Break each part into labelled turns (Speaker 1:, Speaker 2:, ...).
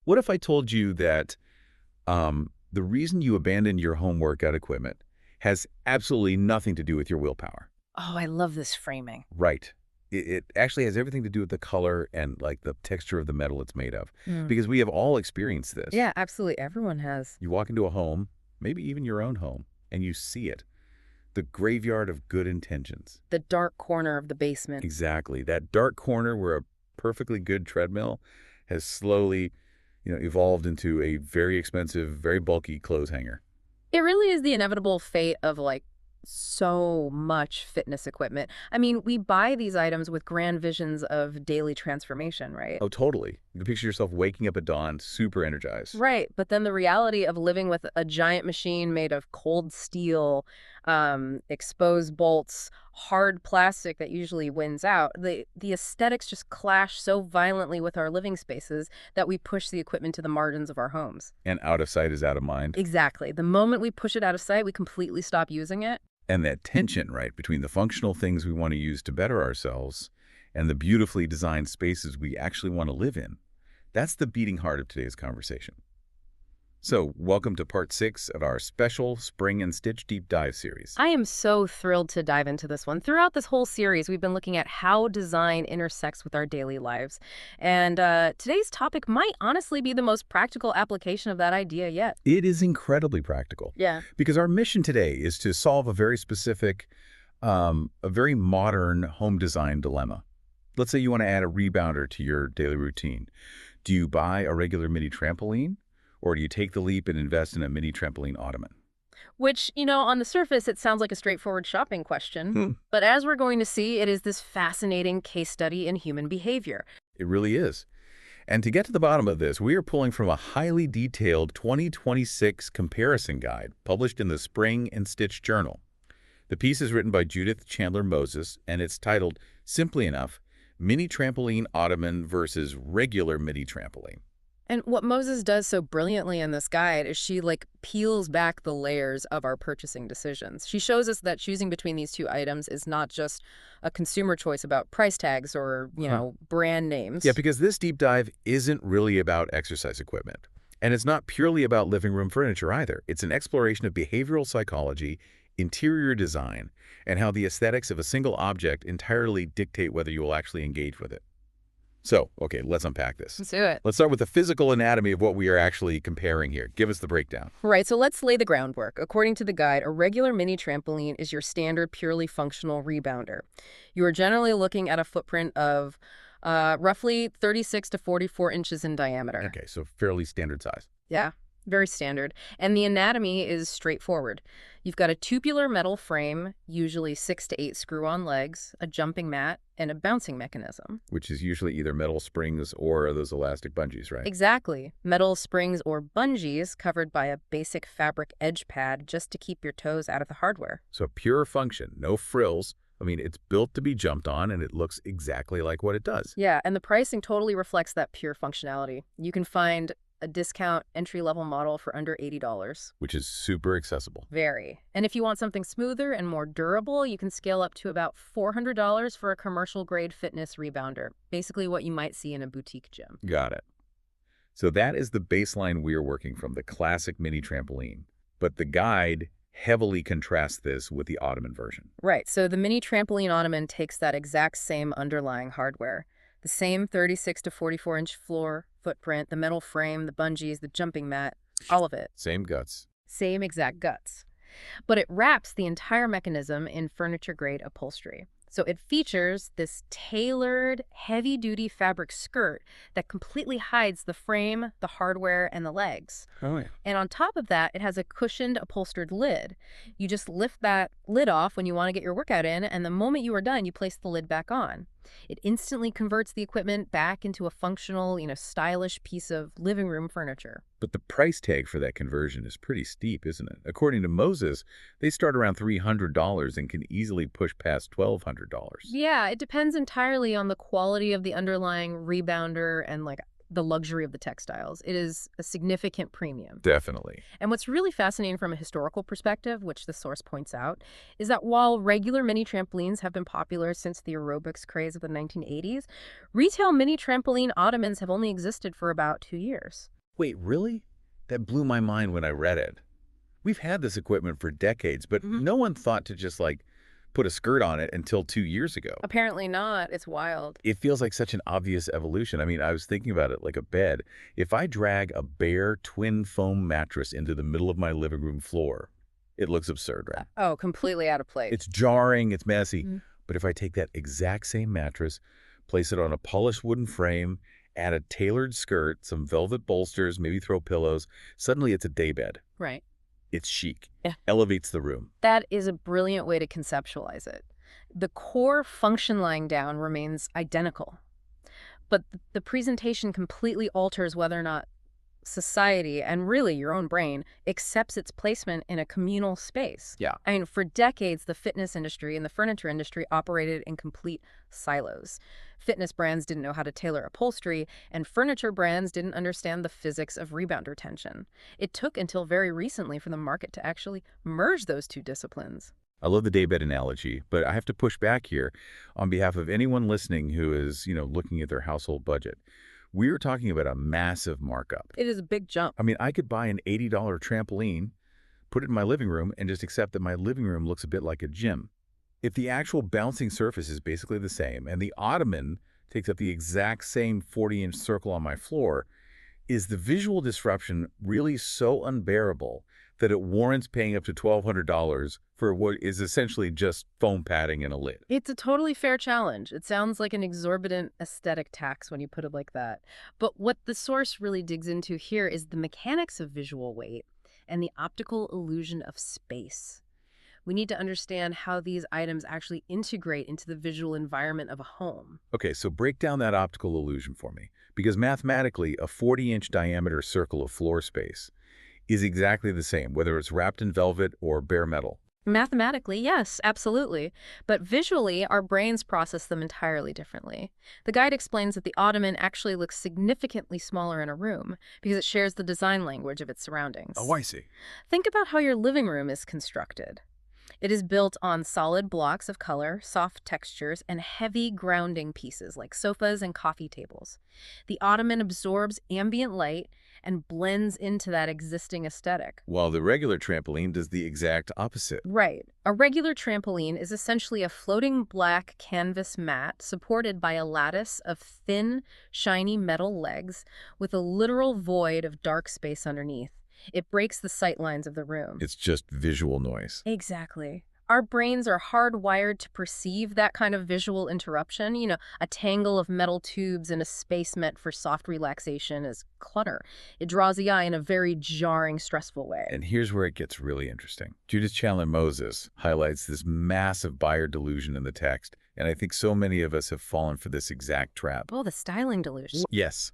Speaker 1: What if I told you that the reason you abandoned your home workout equipment has absolutely nothing to do with your willpower?
Speaker 2: Oh, I love this framing.
Speaker 1: Right. It actually has everything to do with the color and like the texture of the metal it's made of.
Speaker 2: Mm.
Speaker 1: Because we have all experienced this.
Speaker 2: Yeah, absolutely. Everyone has.
Speaker 1: You walk into a home, maybe even your own home, and you see it. The graveyard of good intentions.
Speaker 2: The dark corner of the basement.
Speaker 1: Exactly. That dark corner where a perfectly good treadmill has slowly, evolved into a very expensive, very bulky clothes hanger.
Speaker 2: It really is the inevitable fate of so much fitness equipment. I mean, we buy these items with grand visions of daily transformation, right?
Speaker 1: Oh, totally. You can picture yourself waking up at dawn, super energized.
Speaker 2: Right. But then the reality of living with a giant machine made of cold steel, exposed bolts, hard plastic that usually wins out, the aesthetics just clash so violently with our living spaces that we push the equipment to the margins of our homes.
Speaker 1: And out of sight is out of mind.
Speaker 2: Exactly. The moment we push it out of sight, we completely stop using it.
Speaker 1: And that tension, right, between the functional things we want to use to better ourselves and the beautifully designed spaces we actually want to live in, that's the beating heart of today's conversation. So, welcome to part 6 of our special Spring and Stitch Deep Dive series.
Speaker 2: I am so thrilled to dive into this one. Throughout this whole series, we've been looking at how design intersects with our daily lives. And today's topic might honestly be the most practical application of that idea yet.
Speaker 1: It is incredibly practical.
Speaker 2: Yeah.
Speaker 1: Because our mission today is to solve a very specific, a very modern home design dilemma. Let's say you want to add a rebounder to your daily routine. Do you buy a regular mini trampoline? Or do you take the leap and invest in a mini trampoline ottoman?
Speaker 2: Which, on the surface, it sounds like a straightforward shopping question. But as we're going to see, it is this fascinating case study in human behavior.
Speaker 1: It really is. And to get to the bottom of this, we are pulling from a highly detailed 2026 comparison guide published in the Spring and Stitch Journal. The piece is written by Judith Chandler Moses, and it's titled, simply enough, Mini Trampoline Ottoman versus Regular Mini Trampoline.
Speaker 2: And what Moses does so brilliantly in this guide is she peels back the layers of our purchasing decisions. She shows us that choosing between these two items is not just a consumer choice about price tags or, brand names.
Speaker 1: Yeah, because this deep dive isn't really about exercise equipment. And it's not purely about living room furniture either. It's an exploration of behavioral psychology, interior design, and how the aesthetics of a single object entirely dictate whether you will actually engage with it. So, okay, let's unpack this.
Speaker 2: Let's do it.
Speaker 1: Let's start with the physical anatomy of what we are actually comparing here. Give us the breakdown.
Speaker 2: Right, so let's lay the groundwork. According to the guide, a regular mini trampoline is your standard purely functional rebounder. You are generally looking at a footprint of roughly 36 to 44 inches in diameter.
Speaker 1: Okay, so fairly standard size.
Speaker 2: Yeah, very standard. And the anatomy is straightforward. You've got a tubular metal frame, usually 6 to 8 screw-on legs, a jumping mat, and a bouncing mechanism.
Speaker 1: Which is usually either metal springs or those elastic bungees, right?
Speaker 2: Exactly. Metal springs or bungees covered by a basic fabric edge pad just to keep your toes out of the hardware.
Speaker 1: So pure function, no frills. I mean, it's built to be jumped on, and it looks exactly like what it does.
Speaker 2: Yeah, and the pricing totally reflects that pure functionality. You can find a discount entry-level model for under $80.
Speaker 1: Which is super accessible.
Speaker 2: Very. And if you want something smoother and more durable, you can scale up to about $400 for a commercial-grade fitness rebounder, basically what you might see in a boutique gym.
Speaker 1: Got it. So that is the baseline we're working from, the classic mini trampoline. But the guide heavily contrasts this with the Ottoman version.
Speaker 2: Right, so the mini trampoline Ottoman takes that exact same underlying hardware. The same 36 to 44-inch floor footprint, the metal frame, the bungees, the jumping mat, all of it.
Speaker 1: Same guts.
Speaker 2: Same exact guts. But it wraps the entire mechanism in furniture-grade upholstery. So it features this tailored, heavy-duty fabric skirt that completely hides the frame, the hardware, and the legs.
Speaker 1: Oh, yeah.
Speaker 2: And on top of that, it has a cushioned, upholstered lid. You just lift that lid off when you want to get your workout in, and the moment you are done, you place the lid back on. It instantly converts the equipment back into a functional, stylish piece of living room furniture.
Speaker 1: But the price tag for that conversion is pretty steep, isn't it? According to Moses, they start around $300 and can easily push past $1,200.
Speaker 2: Yeah, it depends entirely on the quality of the underlying rebounder and the luxury of the textiles. It is a significant premium.
Speaker 1: Definitely.
Speaker 2: And what's really fascinating from a historical perspective, which the source points out, is that while regular mini trampolines have been popular since the aerobics craze of the 1980s, retail mini trampoline ottomans have only existed for about 2 years.
Speaker 1: Wait, really? That blew my mind when I read it. We've had this equipment for decades, but
Speaker 2: Hmm.
Speaker 1: no one thought to just like put a skirt on it until 2 years ago.
Speaker 2: Apparently not. It's wild.
Speaker 1: It feels like such an obvious evolution. I mean, I was thinking about it like a bed. If I drag a bare twin foam mattress into the middle of my living room floor, it looks absurd, right?
Speaker 2: Oh, completely out of place.
Speaker 1: It's jarring, it's messy.
Speaker 2: Mhm.
Speaker 1: But if I take that exact same mattress, place it on a polished wooden frame, add a tailored skirt, some velvet bolsters, maybe throw pillows, suddenly it's a daybed.
Speaker 2: Right.
Speaker 1: It's chic,
Speaker 2: Yeah.
Speaker 1: elevates the room.
Speaker 2: That is a brilliant way to conceptualize it. The core function lying down remains identical, but the presentation completely alters whether or not society, and really your own brain, accepts its placement in a communal space.
Speaker 1: Yeah.
Speaker 2: I mean, for decades, the fitness industry and the furniture industry operated in complete silos. Fitness brands didn't know how to tailor upholstery, and furniture brands didn't understand the physics of rebounder tension. It took until very recently for the market to actually merge those two disciplines.
Speaker 1: I love the daybed analogy, but I have to push back here on behalf of anyone listening who is, looking at their household budget. We're talking about a massive markup.
Speaker 2: It is a big jump.
Speaker 1: I mean, I could buy an $80 trampoline, put it in my living room, and just accept that my living room looks a bit like a gym. If the actual bouncing surface is basically the same, and the ottoman takes up the exact same 40-inch circle on my floor, is the visual disruption really so unbearable that it warrants paying up to $1,200 for what is essentially just foam padding and a lid?
Speaker 2: It's a totally fair challenge. It sounds like an exorbitant aesthetic tax when you put it like that. But what the source really digs into here is the mechanics of visual weight and the optical illusion of space. We need to understand how these items actually integrate into the visual environment of a home.
Speaker 1: Okay, so break down that optical illusion for me. Because mathematically, a 40-inch diameter circle of floor space is exactly the same, whether it's wrapped in velvet or bare metal.
Speaker 2: Mathematically, yes, absolutely. But visually, our brains process them entirely differently. The guide explains that the ottoman actually looks significantly smaller in a room because it shares the design language of its surroundings.
Speaker 1: Oh, I see.
Speaker 2: Think about how your living room is constructed. It is built on solid blocks of color, soft textures, and heavy grounding pieces like sofas and coffee tables. The ottoman absorbs ambient light and blends into that existing aesthetic.
Speaker 1: While the regular trampoline does the exact opposite.
Speaker 2: Right. A regular trampoline is essentially a floating black canvas mat supported by a lattice of thin, shiny metal legs with a literal void of dark space underneath. It breaks the sight lines of the room.
Speaker 1: It's just visual noise.
Speaker 2: Exactly. Our brains are hardwired to perceive that kind of visual interruption. A tangle of metal tubes in a space meant for soft relaxation is clutter. It draws the eye in a very jarring, stressful way.
Speaker 1: And here's where it gets really interesting. Judith Chandler Moses highlights this massive buyer delusion in the text, and I think so many of us have fallen for this exact trap.
Speaker 2: Oh, the styling delusion.
Speaker 1: Yes.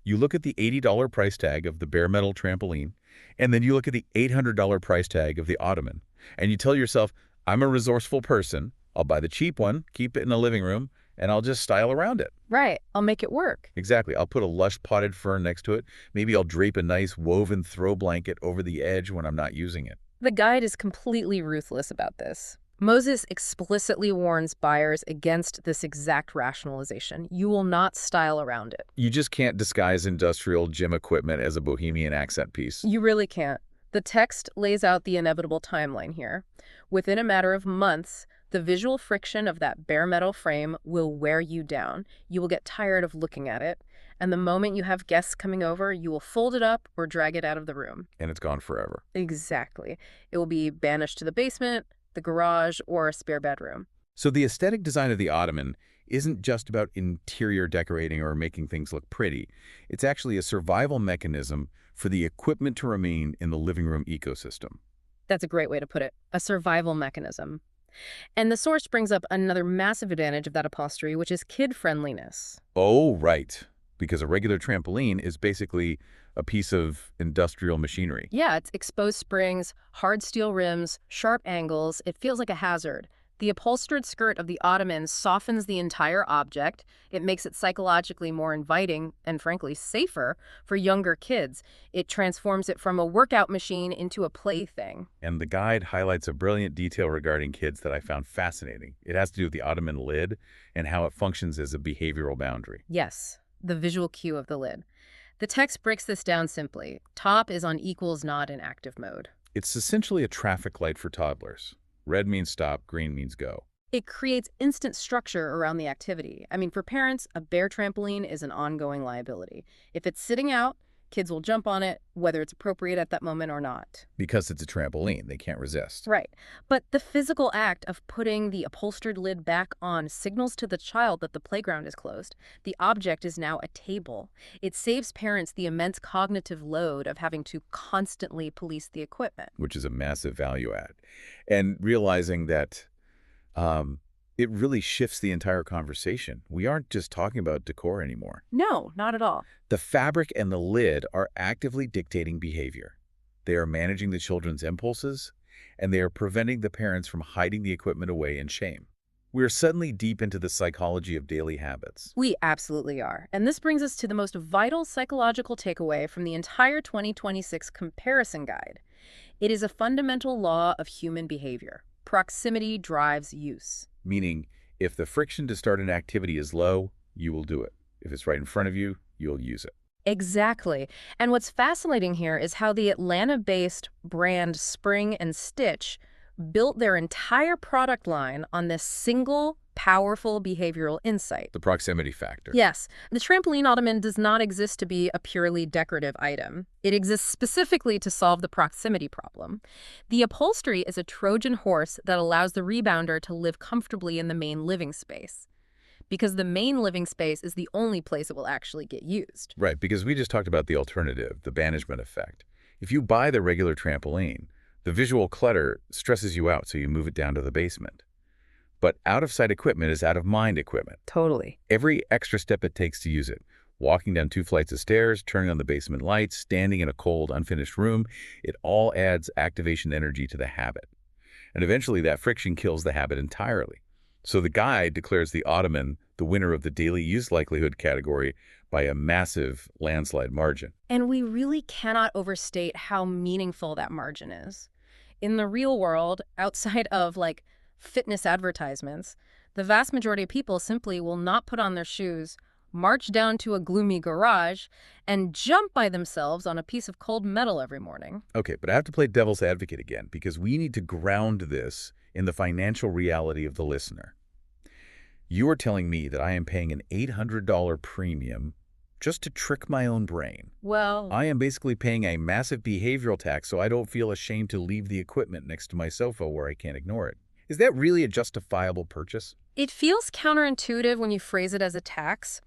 Speaker 1: You look at the $80 price tag of the bare metal trampoline, and then you look at the $800 price tag of the ottoman, and you tell yourself, I'm a resourceful person. I'll buy the cheap one, keep it in the living room, and I'll just style around it.
Speaker 2: Right. I'll make it work.
Speaker 1: Exactly. I'll put a lush potted fern next to it. Maybe I'll drape a nice woven throw blanket over the edge when I'm not using it.
Speaker 2: The guide is completely ruthless about this. Moses explicitly warns buyers against this exact rationalization. You will not style around it.
Speaker 1: You just can't disguise industrial gym equipment as a bohemian accent piece.
Speaker 2: You really can't. The text lays out the inevitable timeline here. Within a matter of months, the visual friction of that bare metal frame will wear you down. You will get tired of looking at it, and the moment you have guests coming over, you will fold it up or drag it out of the room.
Speaker 1: And it's gone forever.
Speaker 2: Exactly. It will be banished to the basement, the garage, or a spare bedroom.
Speaker 1: So the aesthetic design of the ottoman isn't just about interior decorating or making things look pretty. It's actually a survival mechanism for the equipment to remain in the living room ecosystem.
Speaker 2: That's a great way to put it. A survival mechanism. And the source brings up another massive advantage of that upholstery, which is kid-friendliness.
Speaker 1: Oh, right. Because a regular trampoline is basically a piece of industrial machinery.
Speaker 2: Yeah, it's exposed springs, hard steel rims, sharp angles. It feels like a hazard. The upholstered skirt of the ottoman softens the entire object. It makes it psychologically more inviting and, frankly, safer for younger kids. It transforms it from a workout machine into a plaything.
Speaker 1: And the guide highlights a brilliant detail regarding kids that I found fascinating. It has to do with the ottoman lid and how it functions as a behavioral boundary.
Speaker 2: Yes, the visual cue of the lid. The text breaks this down simply. Top is on equals not in active mode.
Speaker 1: It's essentially a traffic light for toddlers. Red means stop, green means go.
Speaker 2: It creates instant structure around the activity. I mean, for parents, a bare trampoline is an ongoing liability. If it's sitting out, kids will jump on it, whether it's appropriate at that moment or not.
Speaker 1: Because it's a trampoline, they can't resist.
Speaker 2: Right. But the physical act of putting the upholstered lid back on signals to the child that the playground is closed. The object is now a table. It saves parents the immense cognitive load of having to constantly police the equipment.
Speaker 1: Which is a massive value add. And realizing that it really shifts the entire conversation. We aren't just talking about decor anymore.
Speaker 2: No, not at all.
Speaker 1: The fabric and the lid are actively dictating behavior. They are managing the children's impulses, and they are preventing the parents from hiding the equipment away in shame. We are suddenly deep into the psychology of daily habits.
Speaker 2: We absolutely are. And this brings us to the most vital psychological takeaway from the entire 2026 comparison guide. It is a fundamental law of human behavior. Proximity drives use.
Speaker 1: Meaning, if the friction to start an activity is low, you will do it. If it's right in front of you, you'll use it.
Speaker 2: Exactly. And what's fascinating here is how the Atlanta-based brand Spring and Stitch built their entire product line on this single, powerful behavioral insight.
Speaker 1: The proximity factor.
Speaker 2: Yes, the Trampoline Ottoman does not exist to be a purely decorative item. It exists specifically to solve the proximity problem. The upholstery is a Trojan horse that allows the rebounder to live comfortably in the main living space, because the main living space is the only place it will actually get used.
Speaker 1: Right, because we just talked about the alternative, the banishment effect. If you buy the regular trampoline, the visual clutter stresses you out, so you move it down to the basement. But out-of-sight equipment is out-of-mind equipment.
Speaker 2: Totally.
Speaker 1: Every extra step it takes to use it, walking down 2 flights of stairs, turning on the basement lights, standing in a cold, unfinished room, it all adds activation energy to the habit. And eventually that friction kills the habit entirely. So the guide declares the Ottoman the winner of the daily use likelihood category by a massive landslide margin.
Speaker 2: And we really cannot overstate how meaningful that margin is. In the real world, outside of fitness advertisements, the vast majority of people simply will not put on their shoes, march down to a gloomy garage, and jump by themselves on a piece of cold metal every morning.
Speaker 1: Okay, but I have to play devil's advocate again, because we need to ground this in the financial reality of the listener. You are telling me that I am paying an $800 premium just to trick my own brain.
Speaker 2: Well,
Speaker 1: I am basically paying a massive behavioral tax so I don't feel ashamed to leave the equipment next to my sofa where I can't ignore it. Is that really a justifiable purchase?
Speaker 2: it feels counterintuitive when you phrase it as a tax,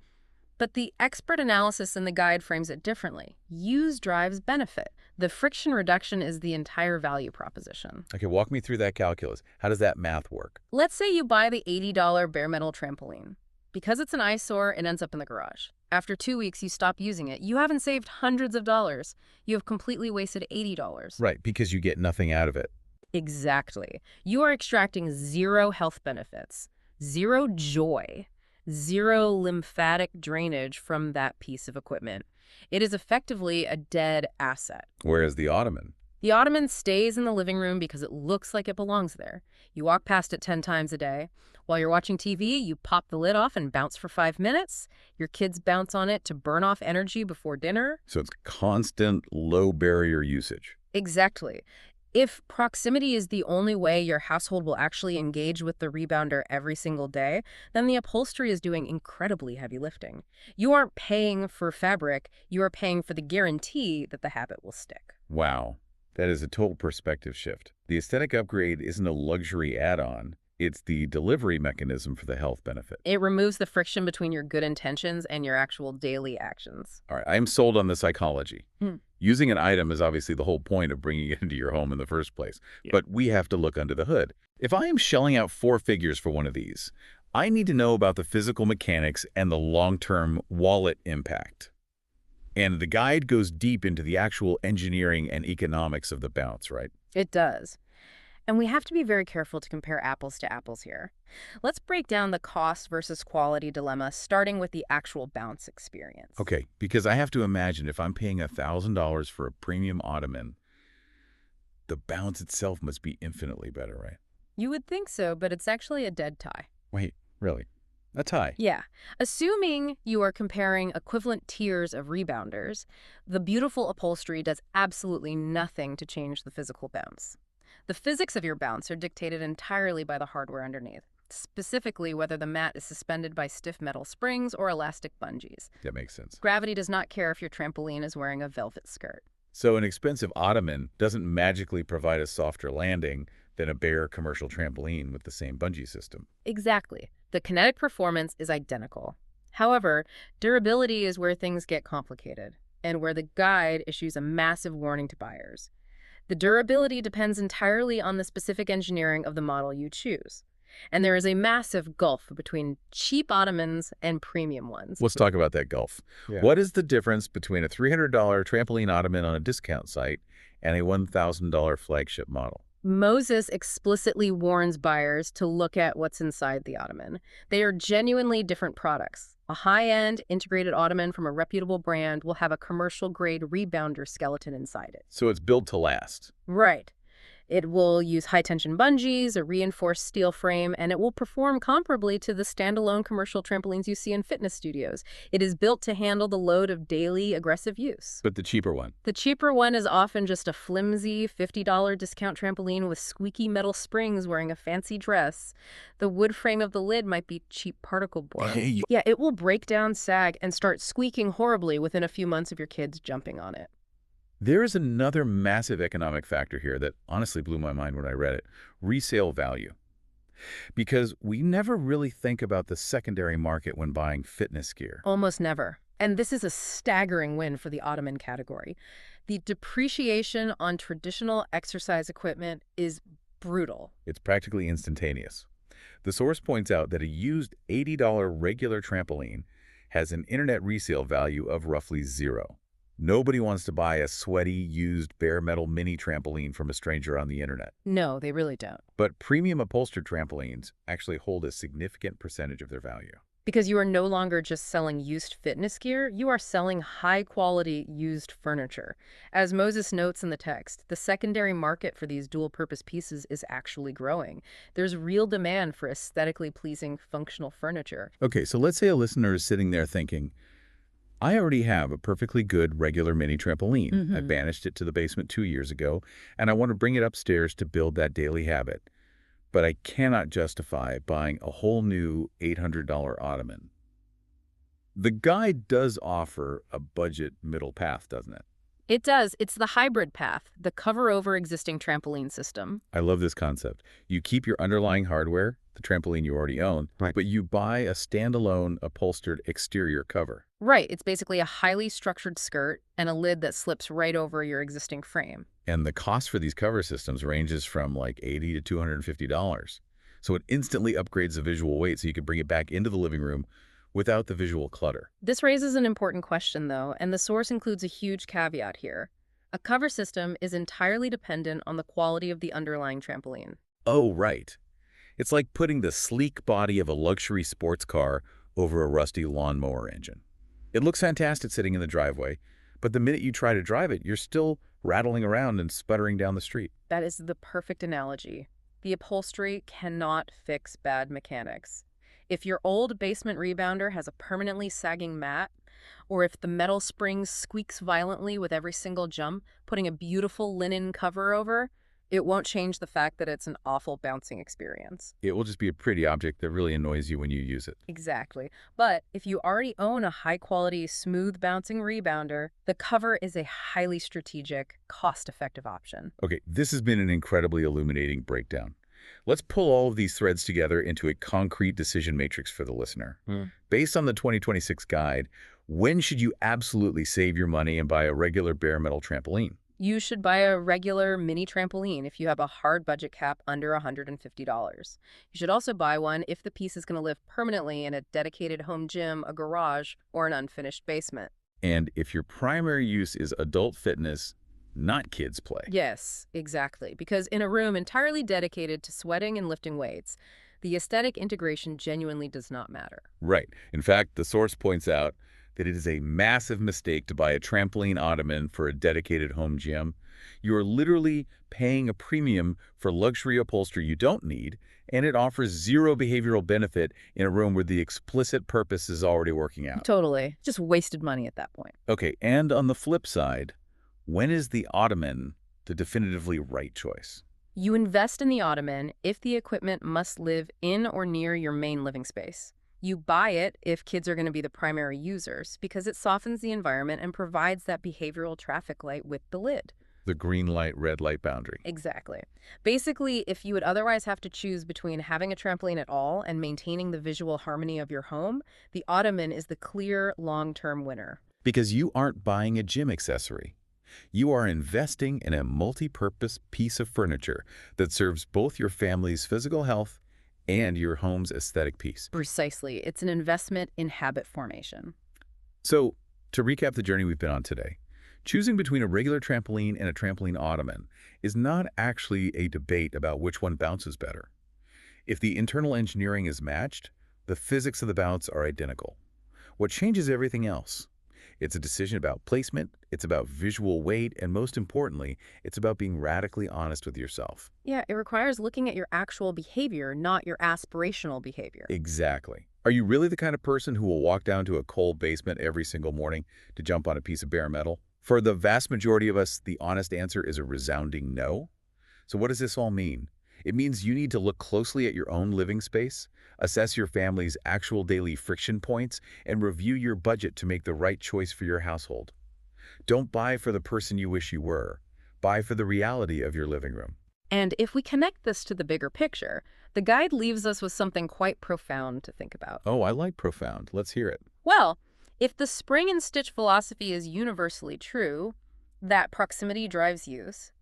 Speaker 2: but the expert analysis in the guide frames it differently. Use drives benefit. The friction reduction is the entire value proposition.
Speaker 1: Okay, walk me through that calculus. How does that math work?
Speaker 2: Let's say you buy the $80 bare metal trampoline. Because it's an eyesore, it ends up in the garage. After 2 weeks, you stop using it. You haven't saved hundreds of dollars. You have completely wasted $80.
Speaker 1: Right, because you get nothing out of it.
Speaker 2: Exactly. You are extracting zero health benefits, zero joy, zero lymphatic drainage from that piece of equipment. It is effectively a dead asset.
Speaker 1: Whereas the Ottoman,
Speaker 2: The Ottoman stays in the living room because it looks like it belongs there. You walk past it 10 times a day. While you're watching TV, you pop the lid off and bounce for 5 minutes. Your kids bounce on it to burn off energy before dinner.
Speaker 1: so it's constant low-barrier usage.
Speaker 2: Exactly. If proximity is the only way your household will actually engage with the rebounder every single day, then the upholstery is doing incredibly heavy lifting. You aren't paying for fabric, you are paying for the guarantee that the habit will stick.
Speaker 1: Wow, that is a total perspective shift. The aesthetic upgrade isn't a luxury add-on. It's the delivery mechanism for the health benefit.
Speaker 2: It removes the friction between your good intentions and your actual daily actions.
Speaker 1: All right, I'm sold on the psychology.
Speaker 2: Hmm.
Speaker 1: Using an item is obviously the whole point of bringing it into your home in the first place.
Speaker 3: Yeah.
Speaker 1: But we have to look under the hood. If I am shelling out 4 figures for one of these, I need to know about the physical mechanics and the long-term wallet impact. And the guide goes deep into the actual engineering and economics of the bounce, right?
Speaker 2: It does. And we have to be very careful to compare apples to apples here. Let's break down the cost versus quality dilemma, starting with the actual bounce experience.
Speaker 1: Okay, because I have to imagine if I'm paying $1,000 for a premium Ottoman, the bounce itself must be infinitely better, right?
Speaker 2: You would think so, but it's actually a dead tie.
Speaker 1: Wait, really? A tie.
Speaker 2: Yeah. Assuming you are comparing equivalent tiers of rebounders, the beautiful upholstery does absolutely nothing to change the physical bounce. The physics of your bounce are dictated entirely by the hardware underneath, specifically whether the mat is suspended by stiff metal springs or elastic bungees.
Speaker 1: That makes sense.
Speaker 2: Gravity does not care if your trampoline is wearing a velvet skirt.
Speaker 1: So an expensive ottoman doesn't magically provide a softer landing than a bare commercial trampoline with the same bungee system.
Speaker 2: Exactly. The kinetic performance is identical. However, durability is where things get complicated, and where the guide issues a massive warning to buyers. The durability depends entirely on the specific engineering of the model you choose. And there is a massive gulf between cheap ottomans and premium ones.
Speaker 1: Let's talk about that gulf.
Speaker 3: Yeah.
Speaker 1: What is the difference between a $300 trampoline ottoman on a discount site and a $1,000 flagship model?
Speaker 2: Moses explicitly warns buyers to look at what's inside the ottoman. They are genuinely different products. A high-end integrated ottoman from a reputable brand will have a commercial-grade rebounder skeleton inside it.
Speaker 1: So it's built to last.
Speaker 2: Right. It will use high-tension bungees, a reinforced steel frame, and it will perform comparably to the standalone commercial trampolines you see in fitness studios. It is built to handle the load of daily aggressive use.
Speaker 1: But the cheaper one?
Speaker 2: The cheaper one is often just a flimsy $50 discount trampoline with squeaky metal springs wearing a fancy dress. The wood frame of the lid might be cheap particle board.
Speaker 1: Hey,
Speaker 2: Yeah, it will break down, sag, and start squeaking horribly within a few months of your kids jumping on it.
Speaker 1: there is another massive economic factor here that honestly blew my mind when I read it. Resale value. Because we never really think about the secondary market when buying fitness gear.
Speaker 2: Almost never. And this is a staggering win for the Ottoman category. The depreciation on traditional exercise equipment is brutal.
Speaker 1: It's practically instantaneous. The source points out that a used $80 regular trampoline has an internet resale value of roughly zero. Nobody wants to buy a sweaty, used bare metal mini trampoline from a stranger on the internet.
Speaker 2: No, they really don't.
Speaker 1: But premium upholstered trampolines actually hold a significant percentage of their value.
Speaker 2: Because you are no longer just selling used fitness gear, you are selling high-quality used furniture. As Moses notes in the text, the secondary market for these dual-purpose pieces is actually growing. There's real demand for aesthetically pleasing, functional furniture.
Speaker 1: Okay, so let's say a listener is sitting there thinking, I already have a perfectly good regular mini trampoline. I banished it to the basement 2 years ago, and I want to bring it upstairs to build that daily habit. But I cannot justify buying a whole new $800 ottoman. The guide does offer a budget middle path, doesn't it?
Speaker 2: It does. It's the hybrid path, the cover-over existing trampoline system.
Speaker 1: I love this concept. You keep your underlying hardware, the trampoline you already own,
Speaker 3: Right.
Speaker 1: but you buy a standalone upholstered exterior cover.
Speaker 2: Right, it's basically a highly structured skirt and a lid that slips right over your existing frame.
Speaker 1: And the cost for these cover systems ranges from like $80 to $250. So it instantly upgrades the visual weight so you can bring it back into the living room without the visual clutter.
Speaker 2: This raises an important question, though, and the source includes a huge caveat here. A cover system is entirely dependent on the quality of the underlying trampoline.
Speaker 1: Oh, right. It's like putting the sleek body of a luxury sports car over a rusty lawnmower engine. It looks fantastic sitting in the driveway, but the minute you try to drive it, you're still rattling around and sputtering down the street.
Speaker 2: That is the perfect analogy. The upholstery cannot fix bad mechanics. If your old basement rebounder has a permanently sagging mat, or if the metal spring squeaks violently with every single jump, putting a beautiful linen cover over, it won't change the fact that it's an awful bouncing experience.
Speaker 1: It will just be a pretty object that really annoys you when you use it.
Speaker 2: Exactly. But if you already own a high-quality, smooth-bouncing rebounder, the cover is a highly strategic, cost-effective option.
Speaker 1: Okay, this has been an incredibly illuminating breakdown. Let's pull all of these threads together into a concrete decision matrix for the listener. Based on the 2026 guide, when should you absolutely save your money and buy a regular bare metal trampoline?
Speaker 2: You should buy a regular mini trampoline if you have a hard budget cap under $150. You should also buy one if the piece is going to live permanently in a dedicated home gym, a garage, or an unfinished basement.
Speaker 1: And if your primary use is adult fitness, not kids play.
Speaker 2: Yes, exactly. Because in a room entirely dedicated to sweating and lifting weights, the aesthetic integration genuinely does not matter.
Speaker 1: Right. In fact, the source points out that it is a massive mistake to buy a trampoline ottoman for a dedicated home gym. You are literally paying a premium for luxury upholstery you don't need, and it offers zero behavioral benefit in a room where the explicit purpose is already working out.
Speaker 2: Totally. Just wasted money at that point.
Speaker 1: Okay, and on the flip side, when is the ottoman the definitively right choice?
Speaker 2: You invest in the ottoman if the equipment must live in or near your main living space. You buy it if kids are going to be the primary users because it softens the environment and provides that behavioral traffic light with the lid.
Speaker 1: The green light, red light boundary.
Speaker 2: Exactly. Basically, if you would otherwise have to choose between having a trampoline at all and maintaining the visual harmony of your home, the ottoman is the clear long-term winner.
Speaker 1: Because you aren't buying a gym accessory. You are investing in a multi-purpose piece of furniture that serves both your family's physical health and your home's aesthetic peace.
Speaker 2: Precisely. It's an investment in habit formation.
Speaker 1: So, to recap the journey we've been on today, choosing between a regular trampoline and a trampoline ottoman is not actually a debate about which one bounces better. If the internal engineering is matched, the physics of the bounce are identical. What changes everything else? It's a decision about placement, it's about visual weight, and most importantly, it's about being radically honest with yourself.
Speaker 2: Yeah, it requires looking at your actual behavior, not your aspirational behavior.
Speaker 1: Exactly. Are you really the kind of person who will walk down to a cold basement every single morning to jump on a piece of bare metal? For the vast majority of us, the honest answer is a resounding no. So what does this all mean? It means you need to look closely at your own living space, assess your family's actual daily friction points, and review your budget to make the right choice for your household. Don't buy for the person you wish you were. Buy for the reality of your living room.
Speaker 2: And if we connect this to the bigger picture, the guide leaves us with something quite profound to think about.
Speaker 1: Oh, I like profound. Let's hear it.
Speaker 2: Well, if the spring and stitch philosophy is universally true, that proximity drives use,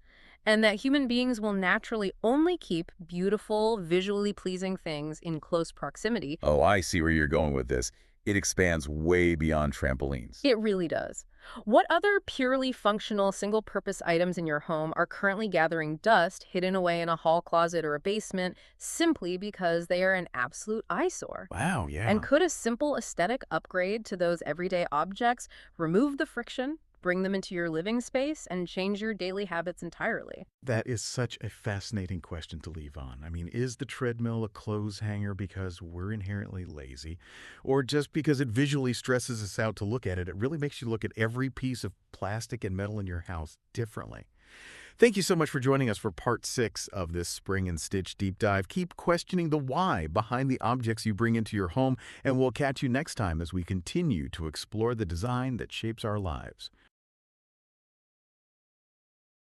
Speaker 2: and that human beings will naturally only keep beautiful, visually pleasing things in close proximity.
Speaker 1: Oh, I see where you're going with this. It expands way beyond trampolines.
Speaker 2: It really does. What other purely functional, single-purpose items in your home are currently gathering dust hidden away in a hall closet or a basement simply because they are an absolute eyesore?
Speaker 1: Wow, yeah.
Speaker 2: And could a simple aesthetic upgrade to those everyday objects remove the friction, bring them into your living space, and change your daily habits entirely?
Speaker 3: That is such a fascinating question to leave on. I mean, is the treadmill a clothes hanger because we're inherently lazy? Or just because it visually stresses us out to look at it, it really makes you look at every piece of plastic and metal in your house differently? Thank you so much for joining us for part 6 of this Spring and Stitch deep dive. Keep questioning the why behind the objects you bring into your home, and we'll catch you next time as we continue to explore the design that shapes our lives.